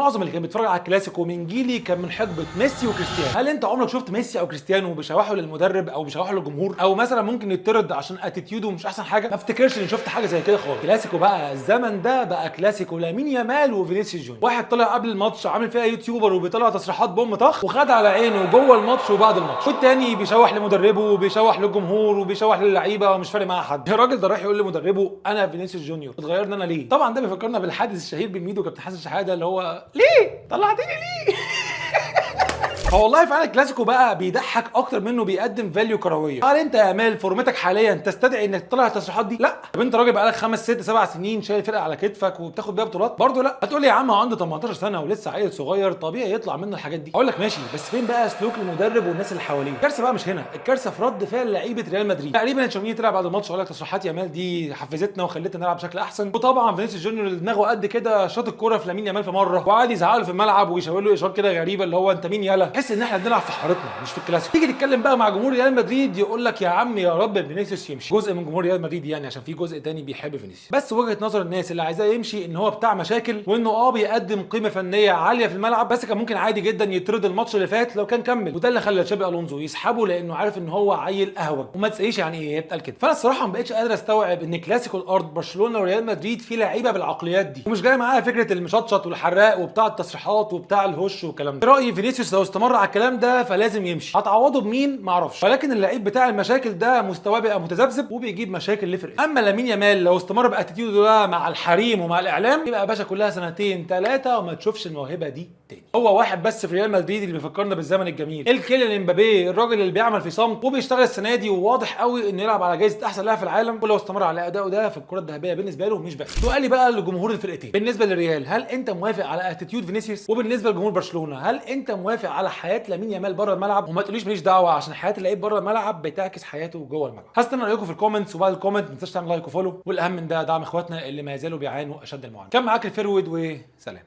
معظم اللي كان بيتفرج على الكلاسيكو من جيلي كان من حقبه ميسي وكريستيانو. هل انت عمرك شفت ميسي او كريستيانو بيشوحوا للمدرب او بيشوحوا للجمهور، او مثلا ممكن يطرد عشان اتيتيودو مش احسن حاجه؟ ما افتكرش اني شفت حاجه زي كده خالص. كلاسيكو بقى الزمن ده بقى كلاسيكو لامين يامال وفينيسيوس جونيور. واحد طلع قبل الماتش عامل فيها يوتيوبر وبيطلع تصريحات بوم طخ وخد على عينه جوه الماتش وبعد الماتش، والتاني بيشوح لمدربه وبيشوح للجمهور وبيشوح للعيبه ومش فارق معاه حد. الراجل ده رايح يقول لمدربه انا فينيسيوس جونيور، اتغيرنا انا ليه؟ طبعا ده بيفكرنا بالحادث الشهير بين ميدو وكابتن حسن شحاته اللي هو ليه طلعتني ليه. فوالله فعلا الكلاسيكو بقى بيضحك اكتر منه بيقدم فاليو كرويه. هل انت يا امال فورمتك حاليا تستدعي انك تطلع التصريحات دي؟ لا. طب انت راجل بقالك 5 6 7 سنين شايل فرقه على كتفك وبتاخد بيها بطولات؟ برضه لا. هتقول لي يا عم هو عنده 18 سنه ولسه عيل صغير طبيعي يطلع منه الحاجات دي. اقول لك ماشي، بس فين بقى سلوك المدرب والناس اللي حواليه؟ الكارثه بقى مش هنا، الكارثه في رد فعل لعيبه ريال مدريد. تقريبا تشاوميني طلع بعد الماتش وقال لك تصريحات يا امال دي حفزتنا وخلتنا نلعب بشكل احسن. وطبعا فينيسيوس جونيور دماغه قد كده شاط الكوره في لامين يامال في مره وقعد يزعق له في الملعب ويشاور له اشارات كده غريبه اللي هو انت مين يالا. تحس ان احنا بنلعب في حارتنا مش في الكلاسيكو. تيجي تتكلم بقى مع جمهور ريال مدريد يقول لك يا عم يا رب فينيسيوس يمشي. جزء من جمهور ريال مدريد يعني، عشان في جزء تاني بيحب فينيسيوس. بس وجهه نظر الناس اللي عايزاه يمشي ان هو بتاع مشاكل وانه بيقدم قيمه فنيه عاليه في الملعب، بس كان ممكن عادي جدا يطرد الماتش اللي فات لو كان كمل. وده اللي خلى تشابي الونزو يسحبه لانه عارف ان هو عيل اهوج. وما تساليش يعني ايه بتقال كده. فانا الصراحه ما بقتش قادر استوعب ان كلاسيكو الارض برشلونه وريال مدريد فيه لعيبه بالعقليات دي ومش جاي معاها فكره المشطشط والحراق وبتاع التصريحات وبتاع الهش والكلام ده. رايي فينيسيوس لو استمر على الكلام ده فلازم يمشي. هتعوضه بمين ما اعرفش، ولكن اللعيب بتاع المشاكل ده مستواه بقى متذبذب وبيجيب مشاكل لفرقته. اما لامين يامال لو استمر باتيتيودو ده مع الحريم ومع الاعلام يبقى يا باشا كلها سنتين 3 وما تشوفش الموهبه دي تاني. هو واحد بس في ريال مدريد اللي بيفكرنا بالزمن الجميل، الكيليان امبابي، الراجل اللي بيعمل في صمت وبيشتغل السنه دي وواضح قوي انه يلعب على جائزه احسن لاعب في العالم، ولو استمر على اداؤه ده في الكره الذهبيه بالنسبه له مش بعيد. سؤالي بقى لجمهور الفرقتين، بالنسبه للريال هل انت موافق على اتيتيود فينيسيوس؟ وبالنسبه لجمهور برشلونه هل انت موافق على حياه لامين يامال بره الملعب؟ وما تقوليش ماليش دعوه عشان حياه اللعيب بره الملعب بتعكس حياته جوه الملعب. هستنى رايكم في الكومنتس، وبعد الكومنت ما تنساش تعمل لايك وفولو، والاهم من ده دعم اخواتنا اللي ما يزالوا بيعانوا اشد المعاناه. كان معاك الفيرود وسلام.